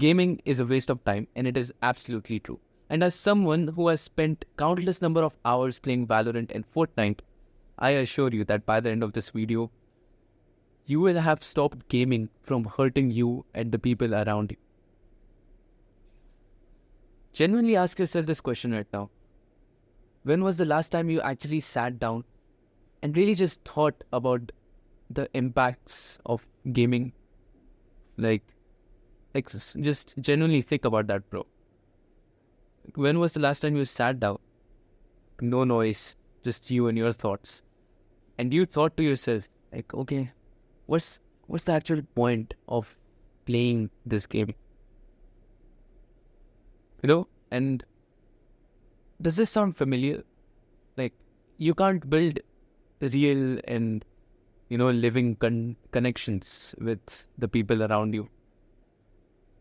Gaming is a waste of time, and it is absolutely true. And as someone who has spent countless number of hours playing Valorant and Fortnite, I assure you that by the end of this video, you will have stopped gaming from hurting you and the people around you. Genuinely ask yourself this question right now. When was the last time you actually sat down and really just thought about the impacts of gaming? Like just genuinely think about that, bro. When was the last time you sat down? No noise, just you and your thoughts. And you thought to yourself, like, okay, what's the actual point of playing this game? And does this sound familiar? Like, you can't build real and living connections with the people around you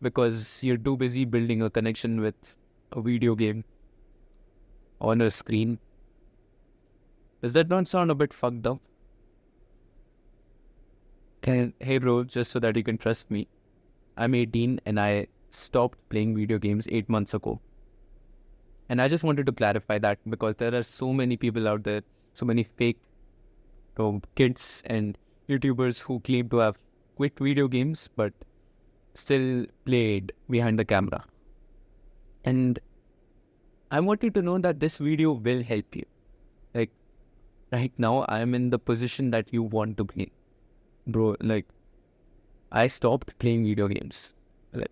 because you're too busy building a connection with a video game on a screen. Does that not sound a bit fucked up? Hey bro, just so that you can trust me, I'm 18 and I stopped playing video games 8 months ago. And I just wanted to clarify that because there are so many people out there, so many fake kids and YouTubers who claim to have quit video games but still played behind the camera. And I want you to know that this video will help you. Like, right now, I'm in the position that you want to be. Bro, like, I stopped playing video games. Like,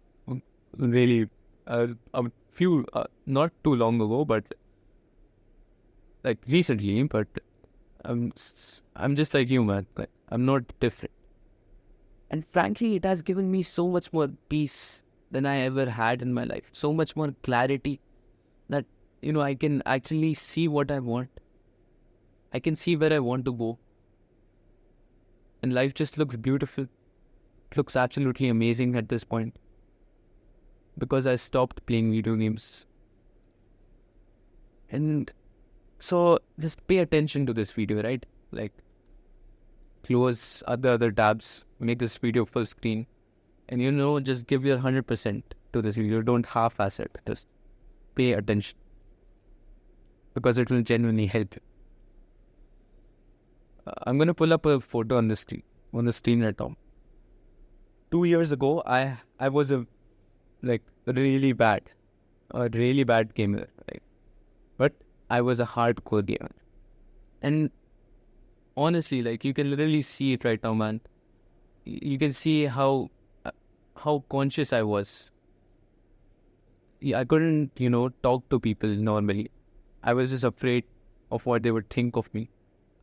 really, a few, not too long ago, but like recently, but I'm just like you, man. Like, I'm not different. And frankly, it has given me so much more peace than I ever had in my life. So much more clarity that, I can actually see what I want. I can see where I want to go. And life just looks beautiful. It looks absolutely amazing at this point. Because I stopped playing video games. And so just pay attention to this video, right? Like, close the other tabs, make this video full screen. And just give your 100% to this video. Don't half-ass it. Just pay attention. Because it will genuinely help you. I'm going to pull up a photo on the screen right now. 2 years ago, I was a really bad gamer. But I was a hardcore gamer. And honestly, you can literally see it right now, man. You can see how conscious I was. I couldn't, talk to people normally. I was just afraid of what they would think of me.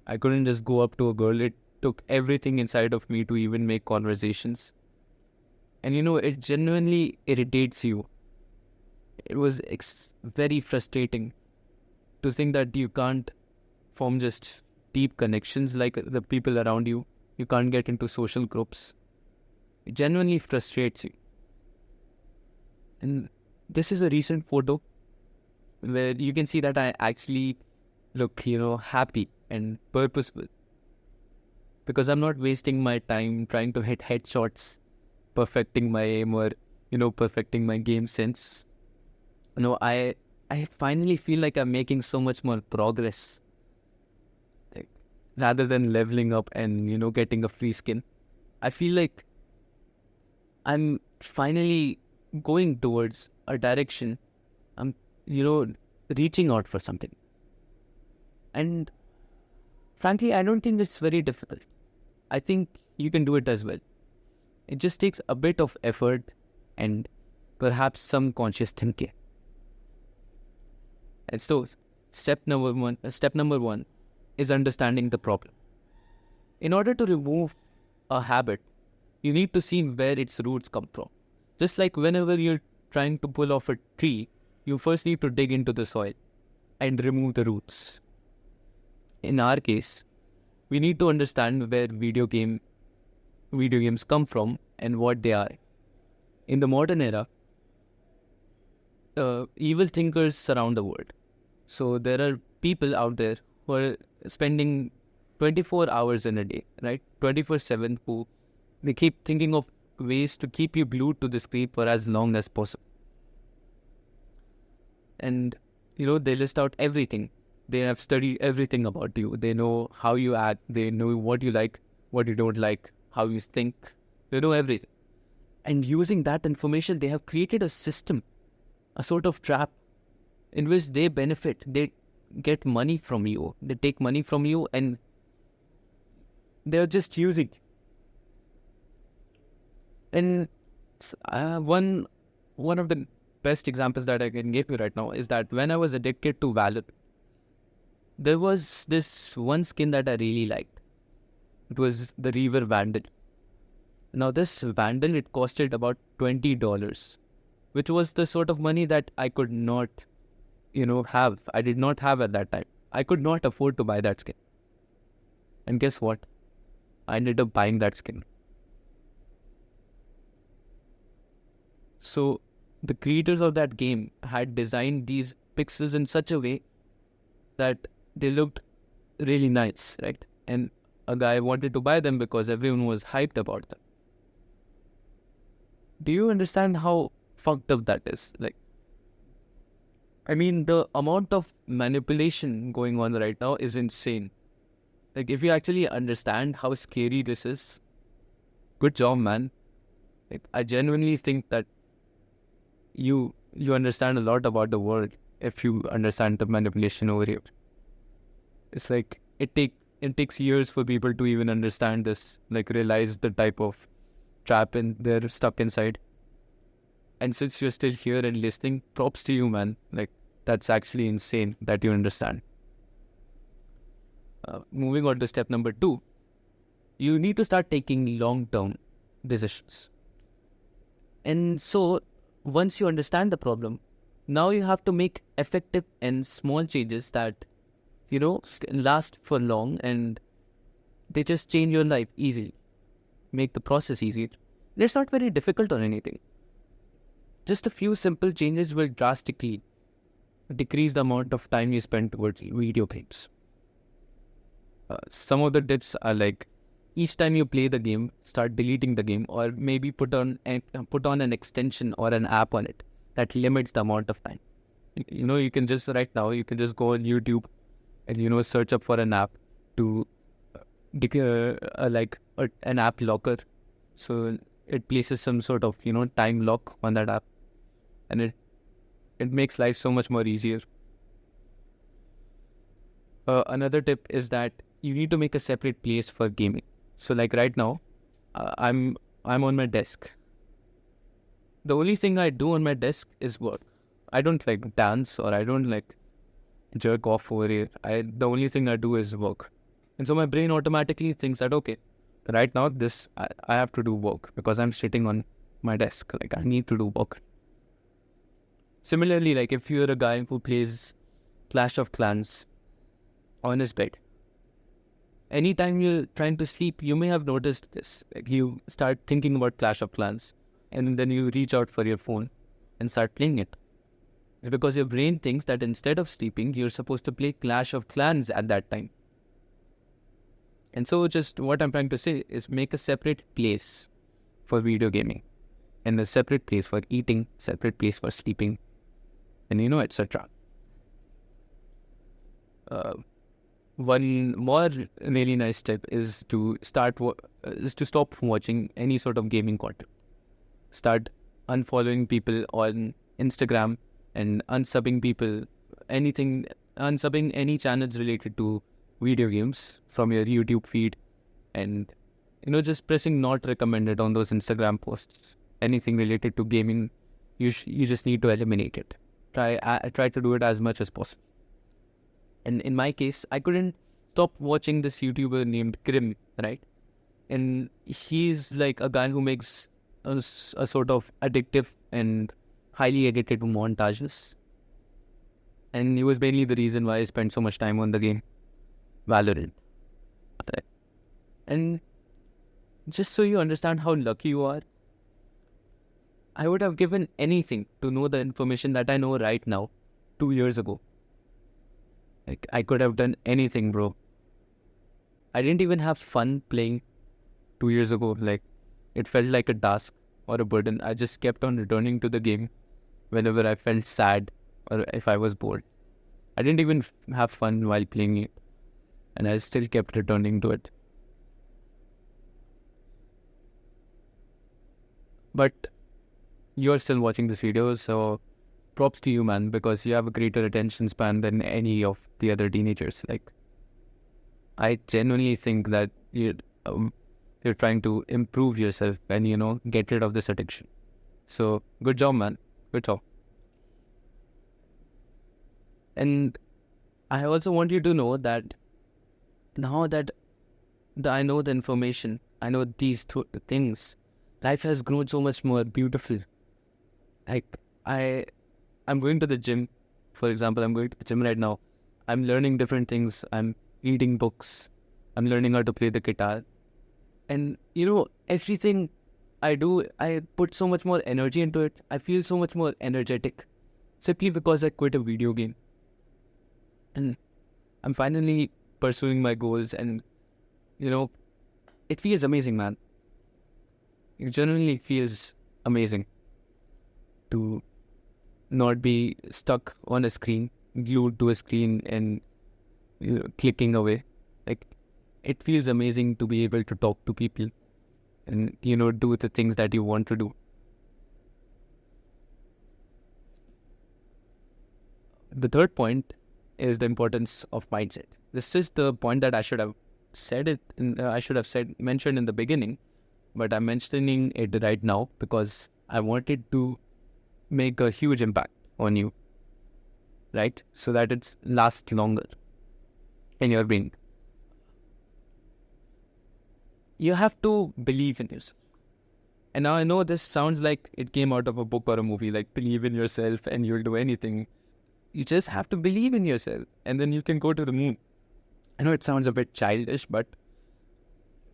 I couldn't just go up to a girl. It took everything inside of me to even make conversations. And it genuinely irritates you. It was very frustrating to think that you can't form just deep connections like the people around you. You can't get into social groups. It genuinely frustrates you. And this is a recent photo where you can see that I actually look, happy and purposeful. Because I'm not wasting my time trying to hit headshots, perfecting my aim or, perfecting my game sense. I finally feel like I'm making so much more progress. Rather than leveling up and, getting a free skin. I feel like I'm finally going towards a direction. I'm, reaching out for something. And frankly, I don't think it's very difficult. I think you can do it as well. It just takes a bit of effort and perhaps some conscious thinking. And so, step number one is understanding the problem. In order to remove a habit, you need to see where its roots come from. Just like whenever you're trying to pull off a tree, you first need to dig into the soil and remove the roots. In our case, we need to understand where video games come from and what they are. In the modern era, evil thinkers surround the world. So there are people out there who are spending 24 hours in a day, right? 24/7, who they keep thinking of ways to keep you glued to the screen for as long as possible. And, they list out everything. They have studied everything about you. They know how you act. They know what you like, what you don't like, how you think. They know everything. And using that information, they have created a system, a sort of trap in which they benefit. They get money from you. They take money from you and they're just using. And one of the best examples that I can give you right now is that when I was addicted to Valorant, there was this one skin that I really liked. It was the Reaver Vandal. Now this Vandal, it costed about $20, which was the sort of money that I could not, have. I did not have at that time. I could not afford to buy that skin. And guess what? I ended up buying that skin. So the creators of that game had designed these pixels in such a way that they looked really nice, right? And a guy wanted to buy them because everyone was hyped about them. Do you understand how fucked up that is? The amount of manipulation going on right now is insane. If you actually understand how scary this is, good job, man. I genuinely think that you understand a lot about the world if you understand the manipulation over here. It's it takes years for people to even understand this, realize the type of trap they're stuck inside. And since you're still here and listening, props to you, man. That's actually insane that you understand. Moving on to step number 2, you need to start taking long-term decisions. And so, once you understand the problem, now you have to make effective and small changes that, last for long and they just change your life easily, make the process easier. It's not very difficult or anything. Just a few simple changes will drastically decrease the amount of time you spend towards video games. Some of the tips are each time you play the game, start deleting the game, or maybe put on an extension or an app on it that limits the amount of time. You can just right now you can just go on YouTube and search up for an app to an app locker. So it places some sort of time lock on that app, and it makes life so much more easier. Another tip is that you need to make a separate place for gaming. So right now, I'm on my desk. The only thing I do on my desk is work. I don't dance or I don't jerk off over here. The only thing I do is work. And so my brain automatically thinks that, okay, right now I have to do work because I'm sitting on my desk. I need to do work. Similarly, if you're a guy who plays Clash of Clans on his bed, anytime you're trying to sleep, you may have noticed this. You start thinking about Clash of Clans and then you reach out for your phone and start playing it. It's because your brain thinks that instead of sleeping, you're supposed to play Clash of Clans at that time. And so just what I'm trying to say is make a separate place for video gaming and a separate place for eating, separate place for sleeping, and etc. One more really nice tip is to stop watching any sort of gaming content. Start unfollowing people on Instagram and unsubbing any channels related to video games from your YouTube feed, and just pressing not recommended on those Instagram posts. Anything related to gaming, you just need to eliminate it. Try to do it as much as possible. And in my case, I couldn't stop watching this YouTuber named Grim, right? And he's a guy who makes a sort of addictive and highly edited montages. And he was mainly the reason why I spent so much time on the game Valorant. And just so you understand how lucky you are, I would have given anything to know the information that I know right now 2 years ago. I could have done anything, bro. I didn't even have fun playing 2 years ago. it felt like a task or a burden. I just kept on returning to the game whenever I felt sad or if I was bored. I didn't even have fun while playing it, and I still kept returning to it. But you're still watching this video, so props to you, man, because you have a greater attention span than any of the other teenagers. Like, I genuinely think that you're trying to improve yourself and, get rid of this addiction. So, good job, man. Good job. And I also want you to know that now that I know the information, I know these things, life has grown so much more beautiful. Like, I'm going to the gym, for example. I'm going to the gym right now. I'm learning different things. I'm reading books. I'm learning how to play the guitar. And, everything I do, I put so much more energy into it. I feel so much more energetic simply because I quit a video game. And I'm finally pursuing my goals, and, it feels amazing, man. It genuinely feels amazing to not be stuck on a screen, glued to a screen and clicking away. Like, it feels amazing to be able to talk to people and, do the things that you want to do. The third point is the importance of mindset. This is the point that I should have mentioned in the beginning, but I'm mentioning it right now because I wanted to make a huge impact on you, right? So that it lasts longer in your brain. You have to believe in yourself. And now I know this sounds like it came out of a book or a movie, like believe in yourself and you'll do anything. You just have to believe in yourself and then you can go to the moon. I know it sounds a bit childish, but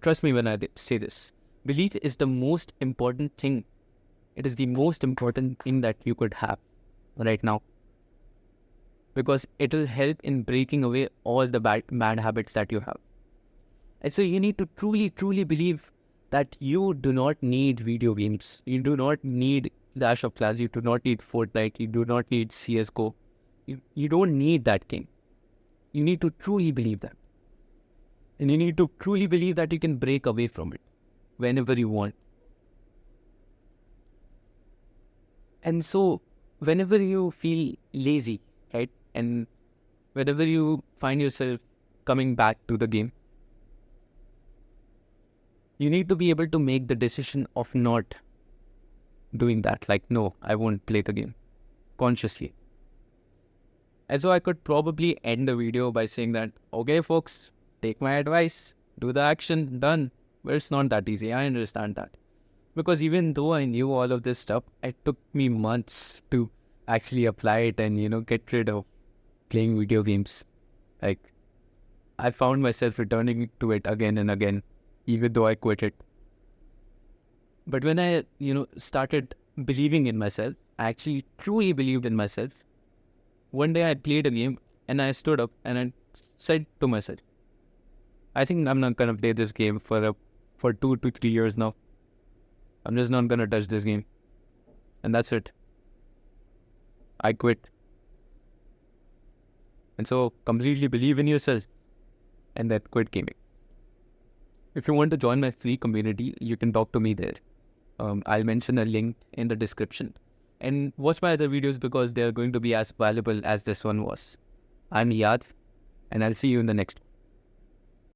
trust me when I say this. Belief is the most important thing. It is the most important thing that you could have right now. Because it will help in breaking away all the bad habits that you have. And so you need to truly, truly believe that you do not need video games. You do not need Clash of Clans. You do not need Fortnite. You do not need CSGO. You don't need that game. You need to truly believe that. And you need to truly believe that you can break away from it whenever you want. And so whenever you feel lazy, right? And whenever you find yourself coming back to the game, you need to be able to make the decision of not doing that. Like, no, I won't play the game consciously. And so I could probably end the video by saying that, okay, folks, take my advice, do the action, done. But it's not that easy. I understand that. Because even though I knew all of this stuff, it took me months to actually apply it and, get rid of playing video games. Like, I found myself returning to it again and again, even though I quit it. But when I, started believing in myself, I actually truly believed in myself. One day I played a game and I stood up and I said to myself, I think I'm not going to play this game for 2 to 3 years now. I'm just not going to touch this game. And that's it. I quit. And so completely believe in yourself and then quit gaming. If you want to join my free community, you can talk to me there. I'll mention a link in the description. And watch my other videos because they're going to be as valuable as this one was. I'm Yad, and I'll see you in the next one.